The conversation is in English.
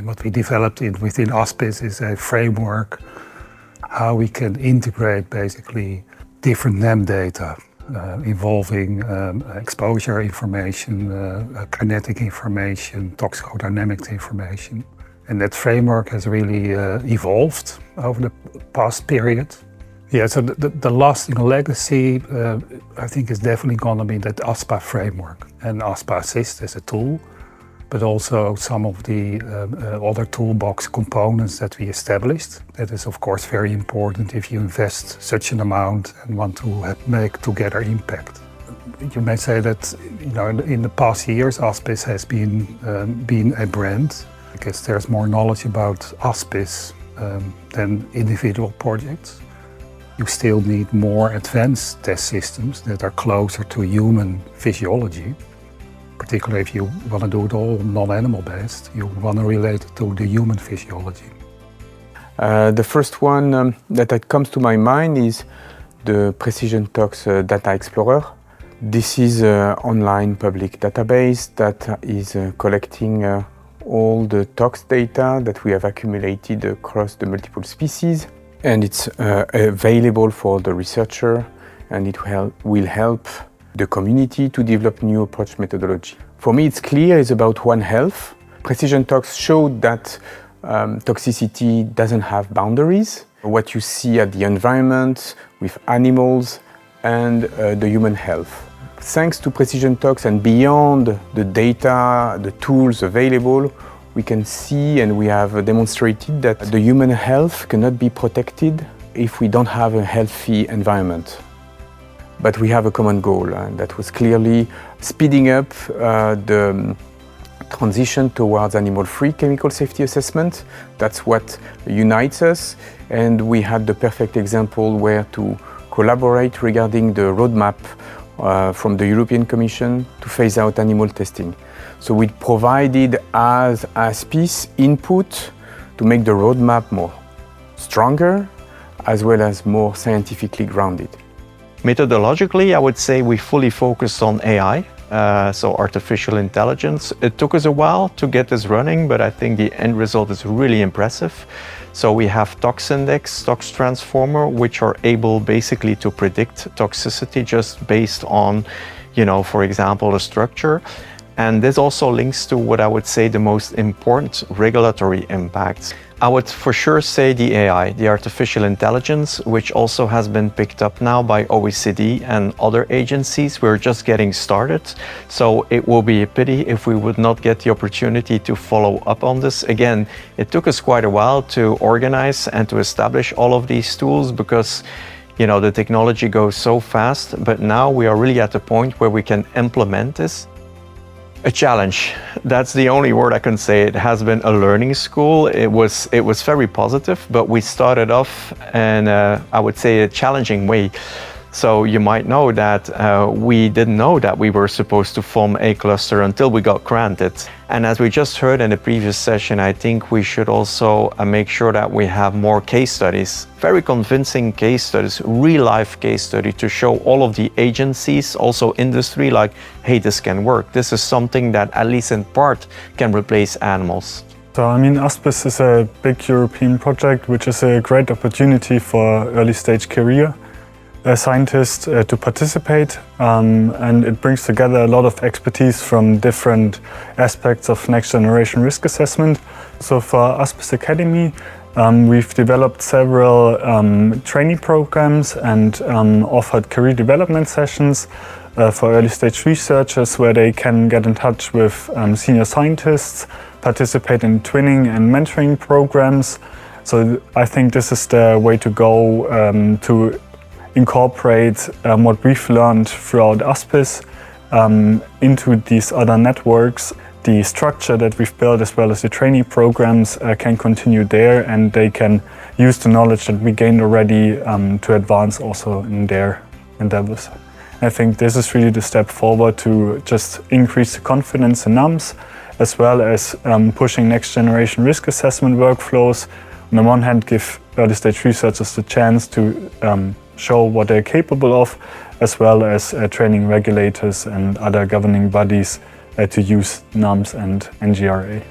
What we developed within ASPIS is a framework how we can integrate basically different NAM data involving exposure information, kinetic information, toxicodynamics information. And that framework has really evolved over the past period. Yeah, so the lasting legacy, I think, is definitely going to be that ASPA framework and ASPA Assist as a tool, but also some of the other toolbox components that we established. That is, of course, very important if you invest such an amount and want to make together impact. You may say that, in the past years, ASPIS has been a brand, because there's more knowledge about ASPIS than individual projects. You still need more advanced test systems that are closer to human physiology. Particularly if you want to do it all non-animal based, you want to relate it to the human physiology. The first one that comes to my mind is the Precision Tox Data Explorer. This is an online public database that is collecting all the tox data that we have accumulated across the multiple species, and it's available for the researcher, and it will help the community to develop new approach methodology. For me, it's clear it's about One Health. Precision Tox showed that toxicity doesn't have boundaries. What you see at the environment with animals and the human health. Thanks to Precision Tox and beyond the data, the tools available, we can see and we have demonstrated that the human health cannot be protected if we don't have a healthy environment. But we have a common goal, and that was clearly speeding up the transition towards animal-free chemical safety assessment. That's what unites us, and we had the perfect example where to collaborate regarding the roadmap from the European Commission to phase out animal testing. So we provided as ASPIS input to make the roadmap more stronger as well as more scientifically grounded. Methodologically, I would say we fully focus on AI, so artificial intelligence. It took us a while to get this running, but I think the end result is really impressive. So we have Tox Index, Tox Transformer, which are able basically to predict toxicity just based on, for example, a structure. And this also links to what I would say the most important regulatory impacts. I would for sure say the AI, the artificial intelligence, which also has been picked up now by OECD and other agencies. We're just getting started. So it will be a pity if we would not get the opportunity to follow up on this. Again, it took us quite a while to organize and to establish all of these tools because the technology goes so fast, but now we are really at the point where we can implement this. A challenge. That's the only word I can say. It has been a learning school. It was very positive, but we started off in I would say a challenging way. So you might know that we didn't know that we were supposed to form a cluster until we got granted. And as we just heard in the previous session, I think we should also make sure that we have more case studies, very convincing case studies, real-life case study to show all of the agencies, also industry, like, hey, this can work. This is something that at least in part can replace animals. So ASPIS is a big European project, which is a great opportunity for early stage career scientists to participate, and it brings together a lot of expertise from different aspects of next generation risk assessment. So for ASPIS Academy, we've developed several training programs and offered career development sessions for early stage researchers where they can get in touch with senior scientists, participate in twinning and mentoring programs. So I think this is the way to go to incorporate what we've learned throughout ASPIS into these other networks. The structure that we've built as well as the trainee programs can continue there, and they can use the knowledge that we gained already to advance also in their endeavors. I think this is really the step forward to just increase the confidence in NAMs, as well as pushing next generation risk assessment workflows. On the one hand, give early stage researchers the chance to show what they're capable of, as well as training regulators and other governing bodies to use NAMs and NGRA.